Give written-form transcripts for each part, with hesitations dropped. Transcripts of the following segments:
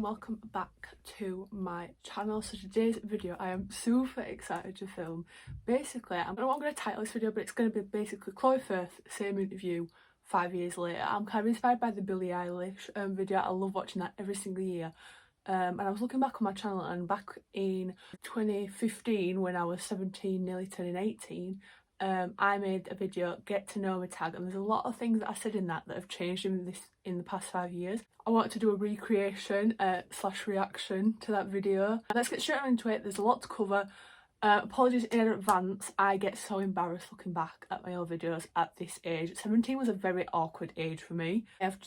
and welcome back to my channel. So today's video I am super excited to film. Basically, I don't know what I'm going to title this video, but it's going to be basically Chloe Firth, same interview 5 years later. I'm kind of inspired by the Billie Eilish video. I love watching that every single year. And I was looking back on my channel, and back in 2015 when I was 17, nearly turning 18, I made a video, Get to Know Me tag, and there's a lot of things that I said in that have changed in the past 5 years. I wanted to do a recreation slash reaction to that video. Let's get straight on into it. There's a lot to cover. Apologies in advance, I get so embarrassed looking back at my old videos at this age. 17 was a very awkward age for me. I've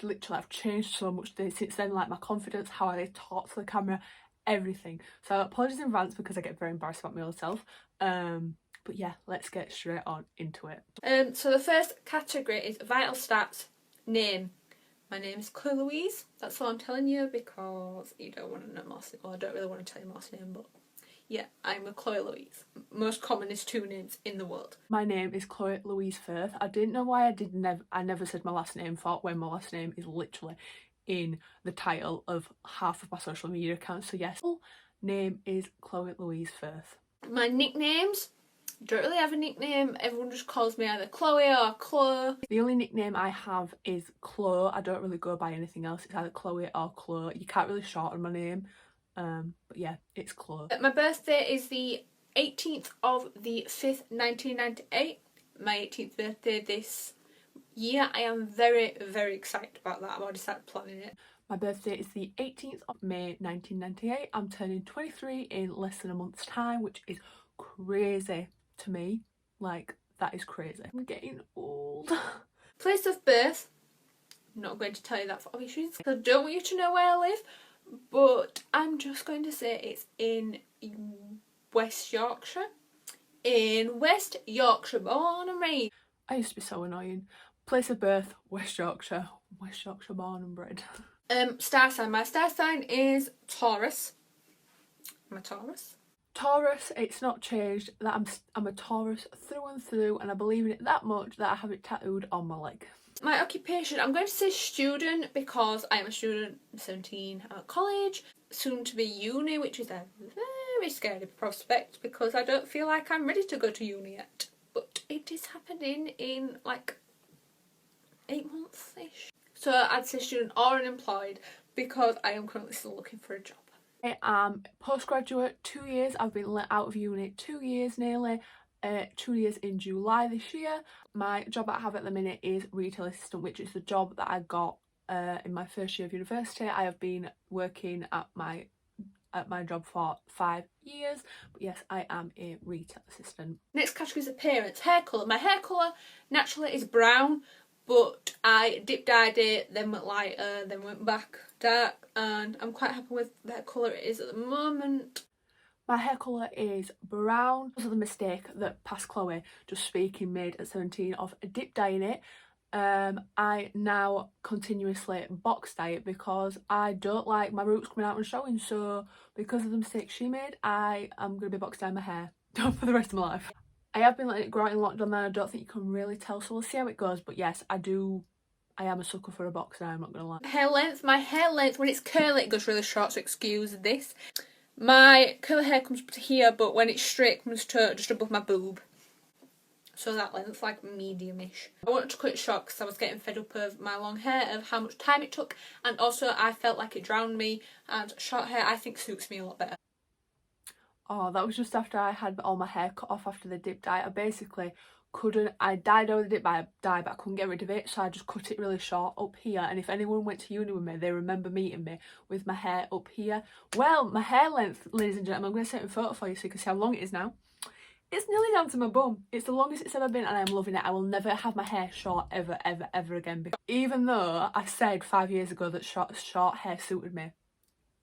changed so much since then, like my confidence, how I talk to the camera, everything. So apologies in advance because I get very embarrassed about my old self. But yeah, let's get straight on into it. So the first category is vital stats. Name. My name is Chloe Louise. That's all I'm telling you because you don't want to know Marcy's name. Well, I don't really want to tell you Marcy's name, but yeah, I'm a Chloe Louise. Most common is 2 names in the world. My name is Chloe Louise Firth. I didn't know why I never said my last name when my last name is literally in the title of half of my social media accounts. So yes, name is Chloe Louise Firth. My nicknames. Don't really have a nickname. Everyone just calls me either Chloe or Chloe. The only nickname I have is Chloe. I don't really go by anything else. It's either Chloe or Chloe. You can't really shorten my name. But yeah, it's Chloe. My birthday is the 18th of the 5th, 1998. My 18th birthday this year. I am very, very excited about that. I've already started planning it. My birthday is the 18th of May 1998. I'm turning 23 in less than a month's time, which is crazy to me. Like, that is crazy. I'm getting old. Place of birth. I'm not going to tell you that for obvious reasons. I don't want you to know where I live, but I'm just going to say it's in West Yorkshire. In West Yorkshire, born and raised. I used to be so annoying. Place of birth, West Yorkshire. West Yorkshire born and bred. Star sign. My star sign is Taurus. I'm a Taurus. Taurus, it's not changed. That I'm a Taurus through and through, and I believe in it that much that I have it tattooed on my leg. My occupation, I'm going to say student because I am a student. I'm 17, I'm at college, soon to be uni, which is a very scary prospect because I don't feel like I'm ready to go to uni yet. But it is happening in like 8 months-ish. So I'd say student or unemployed because I am currently still looking for a job. I am postgraduate, 2 years. I've been let out of uni 2 years nearly. 2 years in July this year. My job I have at the minute is retail assistant, which is the job that I got in my first year of university. I have been working at my job for 5 years, but yes, I am a retail assistant. Next category is appearance. Hair colour. My hair colour naturally is brown, but I dip dyed it, then went lighter, then went back dark, and I'm quite happy with that colour it is at the moment. My hair colour is brown. Because of the mistake that past Chloe, just speaking, made at 17 of dip dyeing it, I now continuously box dye it because I don't like my roots coming out and showing. So because of the mistake she made, I am going to be box dyeing my hair for the rest of my life. I have been letting it grow out in lockdown, and I don't think you can really tell, so we'll see how it goes. But yes, I am a sucker for a box dye, I'm not going to lie. Hair length. My hair length, when it's curly, it goes really short, so excuse this. My curly hair comes up to here, but when it's straight, it comes to just above my boob. So that length, like medium-ish. I wanted to cut it short because I was getting fed up of my long hair, of how much time it took, and also I felt like it drowned me, and short hair I think suits me a lot better. Oh, that was just after I had all my hair cut off after the dip dye. I dyed over the dip dye, but I couldn't get rid of it, so I just cut it really short up here. And if anyone went to uni with me, they remember meeting me with my hair up here. Well, my hair length, ladies and gentlemen, I'm going to set a photo for you so you can see how long it is now. It's nearly down to my bum. It's the longest it's ever been, and I'm loving it. I will never have my hair short ever, ever, ever again. Because even though I said 5 years ago that short hair suited me,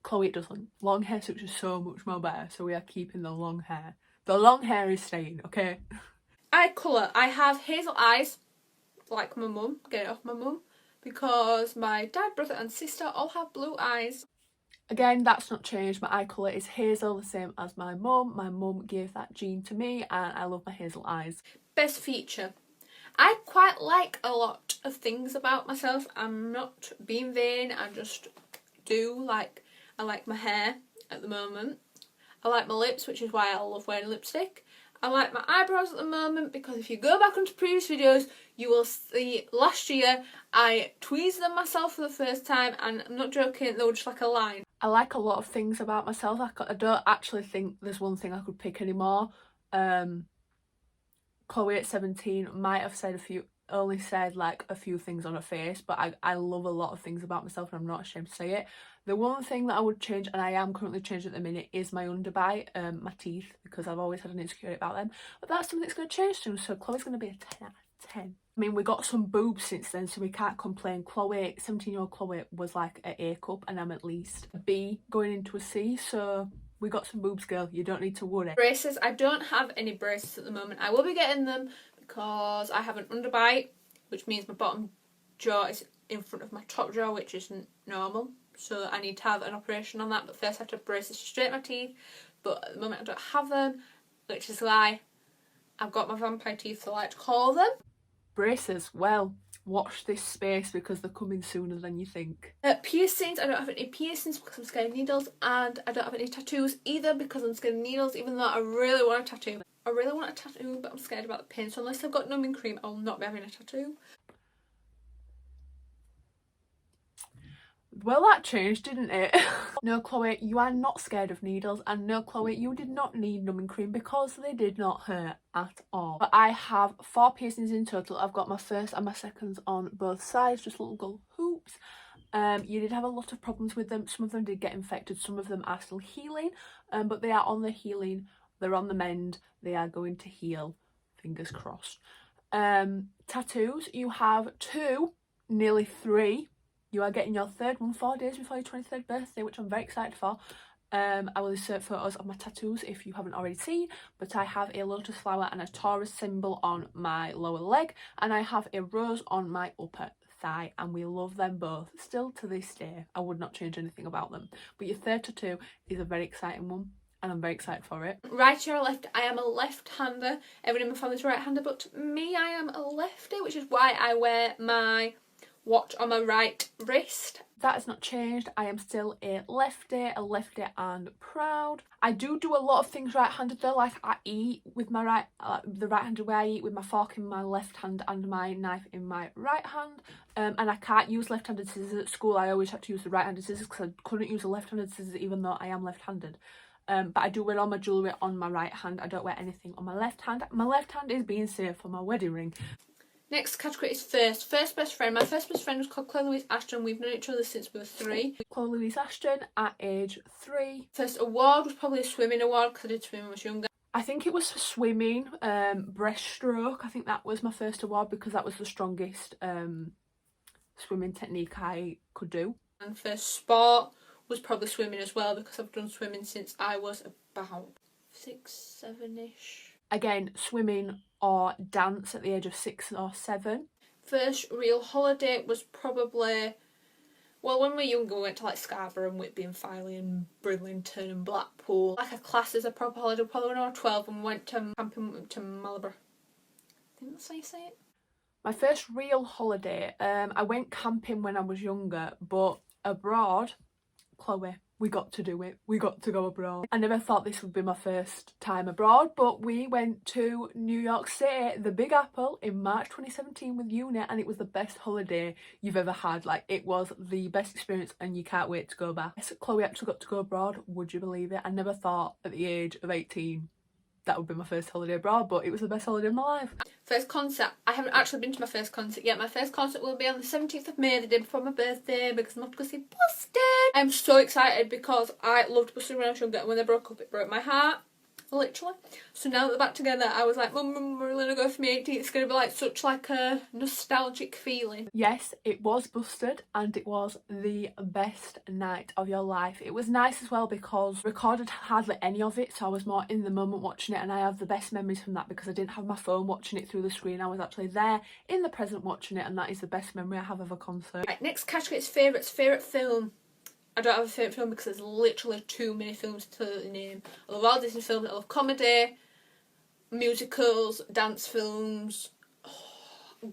Chloe, it doesn't. Long hair suits you so much more better, so we are keeping the long hair. The long hair is staying, okay? Eye colour. I have hazel eyes, like my mum. Get it off my mum. Because my dad, brother and sister all have blue eyes. Again, that's not changed. My eye colour is hazel, the same as my mum. My mum gave that gene to me, and I love my hazel eyes. Best feature. I quite like a lot of things about myself. I'm not being vain. I just do. Like, I like my hair at the moment. I like my lips, which is why I love wearing lipstick. I like my eyebrows at the moment because if you go back onto previous videos, you will see last year I tweezed them myself for the first time, and I'm not joking, they were just like a line. I like a lot of things about myself. I don't actually think there's one thing I could pick anymore. Chloe at 17 might have said only said like a few things on her face, but I love a lot of things about myself and I'm not ashamed to say it. The one thing that I would change, and I am currently changing at the minute, is my underbite, my teeth, because I've always had an insecurity about them. But that's something that's going to change soon, so Chloe's going to be a 10 out of 10. I mean, we got some boobs since then, so we can't complain. Chloe, 17-year-old Chloe, was like an A cup, and I'm at least a B going into a C, so we got some boobs, girl. You don't need to worry. Braces. I don't have any braces at the moment. I will be getting them because I have an underbite, which means my bottom jaw is in front of my top jaw, which isn't normal. So I need to have an operation on that. But first I have to have braces to straighten my teeth. But at the moment I don't have them, which is why I've got my vampire teeth, I like to call them. Braces, well, watch this space because they're coming sooner than you think. Piercings, I don't have any piercings because I'm scared of needles, and I don't have any tattoos either because I'm scared of needles, even though I really want a tattoo. I really want a tattoo, but I'm scared about the pain, so unless I've got numbing cream, I will not be having a tattoo. Well, that changed, didn't it? No, Chloe, you are not scared of needles, and no, Chloe, you did not need numbing cream because they did not hurt at all. But I have 4 piercings in total. I've got my first and my seconds on both sides, just little gold hoops. You did have a lot of problems with them. Some of them did get infected, some of them are still healing, but they are on the healing, they're on the mend, they are going to heal, fingers crossed. Tattoos, you have 2, nearly 3. You are getting your 3rd one 4 days before your 23rd birthday, which I'm very excited for. I will insert photos of my tattoos if you haven't already seen, but I have a lotus flower and a Taurus symbol on my lower leg, and I have a rose on my upper thigh, and we love them both still to this day. I would not change anything about them. But your 3rd tattoo is a very exciting one, and I'm very excited for it. Right or left, I am a left-hander. Everyone in my family's right-hander, but me, I am a lefty, which is why I wear my watch on my right wrist. That has not changed. I am still a lefty and proud. I do a lot of things right-handed though, like I eat with my right, the right-handed way I eat, with my fork in my left hand and my knife in my right hand. And I can't use left-handed scissors at school. I always had to use the right-handed scissors because I couldn't use the left-handed scissors even though I am left-handed. But I do wear all my jewellery on my right hand. I don't wear anything on my left hand. My left hand is being saved for my wedding ring. Next category is first best friend. My first best friend was called Chloe Louise Ashton. We've known each other since we were 3. Chloe Louise Ashton at age 3. First award was probably a swimming award because I did swim when I was younger. I think it was for swimming, breaststroke. I think that was my first award because that was the strongest swimming technique I could do. And first sport was probably swimming as well because I've done swimming since I was about 6, 7-ish. Again, swimming or dance at the age of 6 or 7. First real holiday was probably, well, when we were younger we went to like Scarborough and Whitby and Filey and Bridlington and Blackpool. Like a class as a proper holiday, probably when I was 12, and we went to camping to Marlborough. I think that's how you say it. My first real holiday, I went camping when I was younger, but abroad, Chloe, we got to do it. We got to go abroad. I never thought this would be my first time abroad, but we went to New York City, the Big Apple, in March 2017 with uni, and it was the best holiday you've ever had. Like, it was the best experience and you can't wait to go back. Yes, Chloe actually got to go abroad. Would you believe it? I never thought at the age of 18 that would be my first holiday abroad, but it was the best holiday of my life. First concert. I haven't actually been to my first concert yet. My first concert will be on the 17th of May, the day before my birthday, because I'm off to go see Busted. I'm so excited because I loved Busted when I was younger, and when they broke up, it broke my heart. Literally. So now that they're back together, I was like, Mum, we're gonna go for my 18th. It's gonna be like such like a nostalgic feeling. Yes, it was Busted, and it was the best night of your life. It was nice as well because I recorded hardly any of it, so I was more in the moment watching it, and I have the best memories from that because I didn't have my phone watching it through the screen. I was actually there in the present watching it, and that is the best memory I have of a concert. Right, next category is favourites. Favourite film. I don't have a favourite film because there's literally too many films to name. I love all Disney films, I love comedy, musicals, dance films,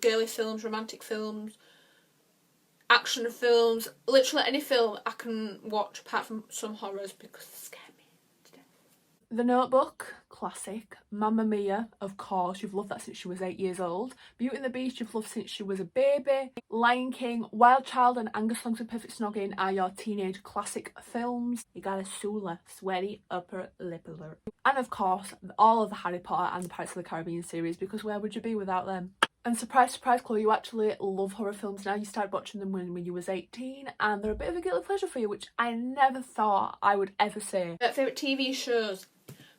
girly films, romantic films. action films, literally any film I can watch apart from some horrors because they scare me to death. The Notebook, classic. Mamma Mia, of course, you've loved that since she was 8 years old. Beauty and the Beast, you've loved since she was a baby. Lion King, Wild Child and Angus Songs with Perfect Snogging are your teenage classic films. You got a Sula, sweaty upper lip alert. And of course, all of the Harry Potter and the Pirates of the Caribbean series, because where would you be without them? And surprise, surprise, Chloe, you actually love horror films now. You started watching them when you was 18 and they're a bit of a guilty pleasure for you, which I never thought I would ever say. Favourite TV shows?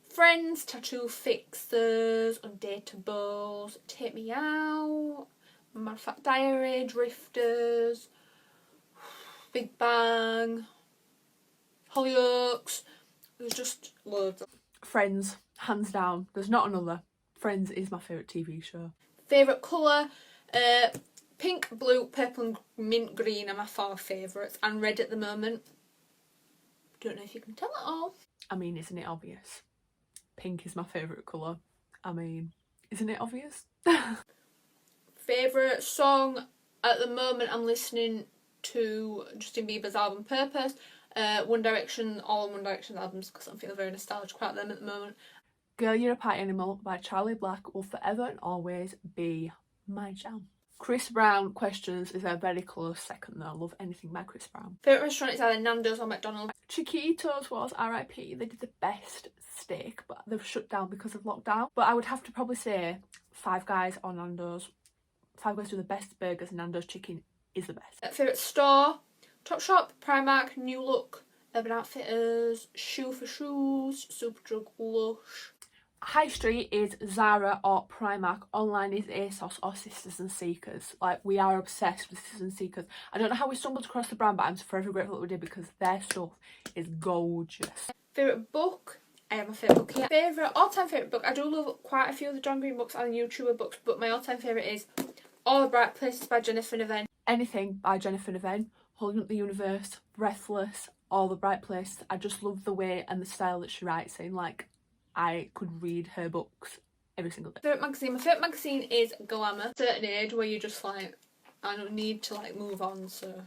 Friends, Tattoo Fixers, Undateables, Take Me Out, Matter of Fact Diary, Drifters, Big Bang, Hollyoaks. There's just loads. Friends, hands down. There's not another. Friends is my favourite TV show. Favourite colour? Pink, blue, purple and mint green are my 4 favourites, and red at the moment. Don't know if you can tell at all. I mean, isn't it obvious? Pink is my favourite colour. I mean, isn't it obvious? Favourite song? At the moment I'm listening to Justin Bieber's album Purpose, One Direction, all One Direction albums because I'm feeling very nostalgic about them at the moment. Girl, You're a Party Animal by Charlie Black will forever and always be my jam. Chris Brown questions is a very close second though. I love anything by Chris Brown. Favourite restaurant is either Nando's or McDonald's. Chiquitos was RIP. They did the best steak, but they've shut down because of lockdown. But I would have to probably say Five Guys or Nando's. Five Guys do the best burgers and Nando's chicken is the best. Favourite store? Topshop, Primark, New Look, Urban Outfitters, Shoe for Shoes, Superdrug, Lush. High Street is Zara or Primark. Online is ASOS or Sisters and Seekers. Like, we are obsessed with Sisters and Seekers. I don't know how we stumbled across the brand, but I'm forever grateful that we did because their stuff is gorgeous. Favourite book? I have my favourite book here. Favourite, all-time favourite book? I do love quite a few of the John Green books and the YouTuber books, but my all-time favourite is All the Bright Places by Jennifer Niven. Anything by Jennifer Niven. Holding Up the Universe, Breathless, All the Bright Places. I just love the way and the style that she writes in. Like, I could read her books every single day. Favourite magazine? My favourite magazine is Glamour. A certain age where you're just like, I don't need to like move on, so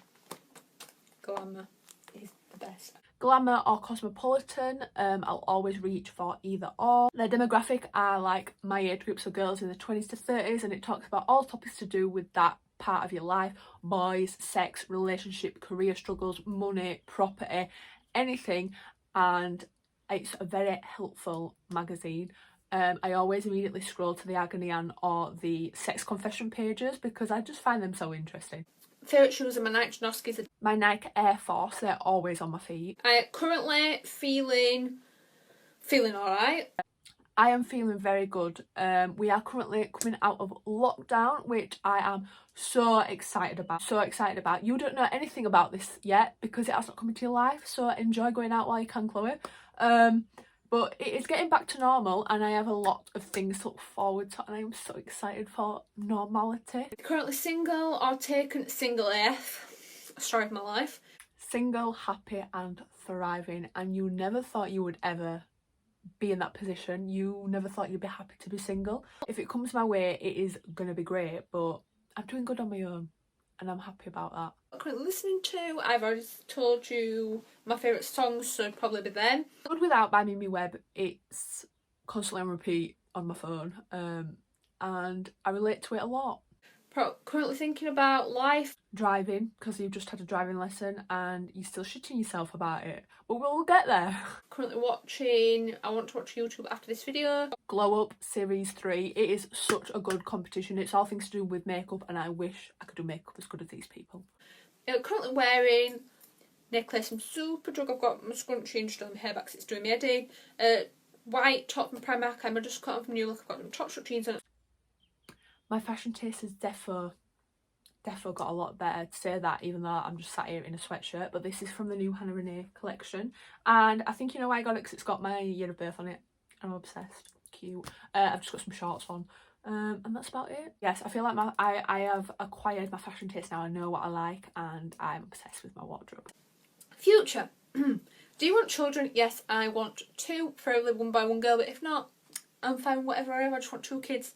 Glamour is the best. Glamour or Cosmopolitan, I'll always reach for either or. Their demographic are like my age group, so girls in the 20s to 30s, and it talks about all topics to do with that part of your life: boys, sex, relationship, career struggles, money, property, anything. And it's a very helpful magazine. I always immediately scroll to the Agony Aunt or the sex confession pages because I just find them so interesting. Favourite shoes are my Nike Janoskis. My Nike Air Force, they're always on my feet. I am currently feeling alright. I am feeling very good. We are currently coming out of lockdown, which I am so excited about. You don't know anything about this yet because it has not come into your life, so enjoy going out while you can, Chloe. But it is getting back to normal and I have a lot of things to look forward to and I am so excited for normality. Currently single or taken? Single AF. Story of my life. Single, happy and thriving, and you never thought you would ever be in that position. You never thought you'd be happy to be single. If it comes my way, it is going to be great, but I'm doing good on my own and I'm happy about that. I'm currently listening to, I've already told you my favourite songs, so it'd probably be them. Good Without by Mimi Webb, it's constantly on repeat on my phone, and I relate to it a lot. Currently thinking about life. Driving, because you've just had a driving lesson and you're still shitting yourself about it, but we'll get there. Currently watching, I want to watch YouTube after this video. Glow Up Series 3, it is such a good competition. It's all things to do with makeup and I wish I could do makeup as good as these people. Currently wearing necklace from Superdrug. I've got my scrunchie and just on my hair back because it's doing me head in. White top from Primark. I'm just cut on from New Look. I've got them top short jeans on. My fashion taste has defo got a lot better, to say that, even though I'm just sat here in a sweatshirt. But this is from the new Hannah Renee collection and I think you know why I got it, because it's got my year of birth on it. I'm obsessed. Cute. I've just got some shorts on and that's about it. Yes, I feel like I have acquired my fashion taste now. I know what I like and I'm obsessed with my wardrobe. Future. Do you want children? Yes, I want 2, preferably 1 boy 1 girl, but if not, I'm fine with whatever I have. I just want 2 kids.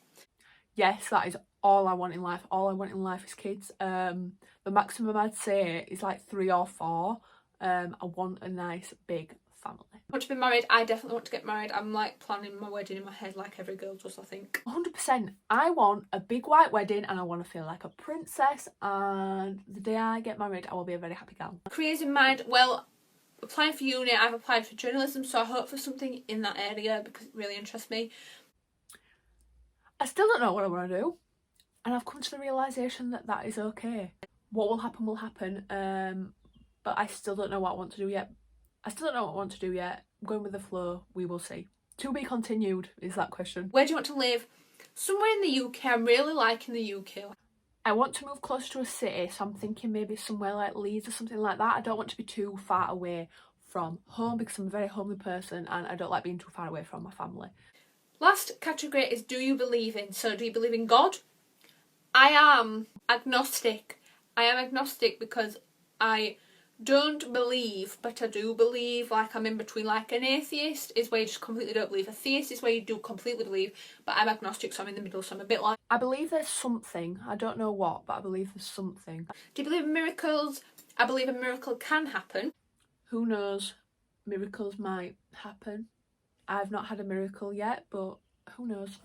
Yes, that is all I want in life. All I want in life is kids. The maximum I'd say is like 3 or 4. I want a nice big family. I want to be married. I definitely want to get married. I'm like planning my wedding in my head like every girl does, I think. 100%. I want a big white wedding and I want to feel like a princess, and the day I get married I will be a very happy girl. Careers in mind, well, applying for uni, I've applied for journalism, so I hope for something in that area because it really interests me. I still don't know what I want to do, and I've come to the realisation that that is okay. What will happen, but I still don't know what I want to do yet. I'm going with the flow. We will see. To be continued is that question. Where do you want to live? Somewhere in the UK. I'm really liking the UK. I want to move closer to a city, so I'm thinking maybe somewhere like Leeds or something like that. I don't want to be too far away from home because I'm a very homely person and I don't like being too far away from my family. Last category is do you believe in? So do you believe in God? I am agnostic. I am agnostic because I don't believe, but I do believe. Like, I'm in between. Like, an atheist is where you just completely don't believe. A theist is where you do completely believe, but I'm agnostic, so I'm in the middle, so I'm a bit like... I believe there's something. I don't know what, but I believe there's something. Do you believe in miracles? I believe a miracle can happen. Who knows? Miracles might happen. I've not had a miracle yet, but who knows?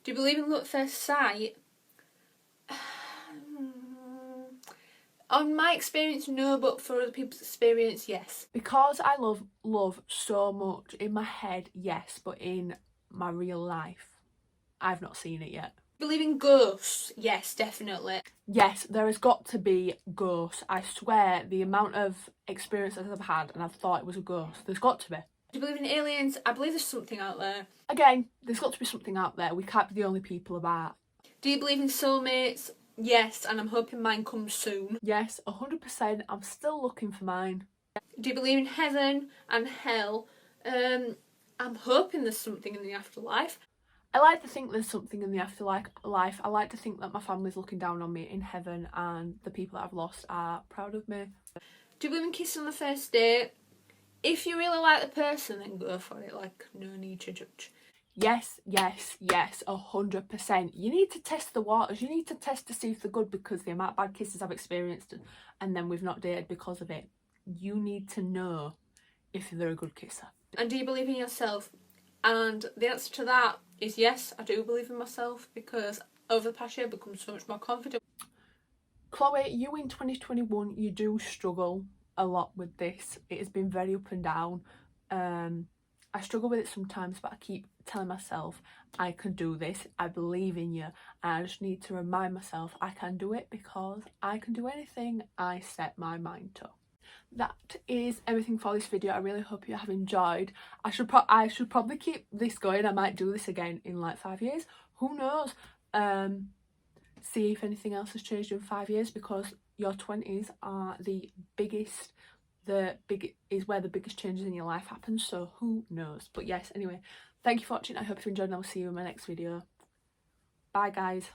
Do you believe in love at first sight? On my experience, no, but for other people's experience, yes. Because I love love so much, in my head, yes, but in my real life, I've not seen it yet. Believe in ghosts? Yes, definitely. Yes, there has got to be ghosts. I swear, the amount of experiences I've had and I've thought it was a ghost, there's got to be. Do you believe in aliens? I believe there's something out there. Again, there's got to be something out there. We can't be the only people about. Do you believe in soulmates? Yes, and I'm hoping mine comes soon. Yes, 100%. I'm still looking for mine. Do you believe in heaven and hell? I'm hoping there's something in the afterlife. I like to think there's something in the afterlife. I like to think that my family's looking down on me in heaven and the people that I've lost are proud of me. Do you believe in kissing on the first date? If you really like the person, then go for it. Like, no need to judge. Yes, 100%. You need to test the waters. You need to test to see if they're good, because the amount of bad kisses I've experienced and then we've not dated because of it. You need to know if they're a good kisser. And do you believe in yourself? And the answer to that is yes, I do believe in myself, because over the past year I've become so much more confident. Chloe, you in 2021, you do struggle a lot with this. It has been very up and down. I struggle with it sometimes, but I keep telling myself I can do this, I believe in you, and I just need to remind myself I can do it, because I can do anything I set my mind to. That is everything for this video. I really hope you have enjoyed. I should probably keep this going. I might do this again in like 5 years, who knows. See if anything else has changed in 5 years, because your 20s are the biggest, is where the biggest changes in your life happen, so who knows. But yes, anyway, thank you for watching. I hope you enjoyed and I'll see you in my next video. Bye guys.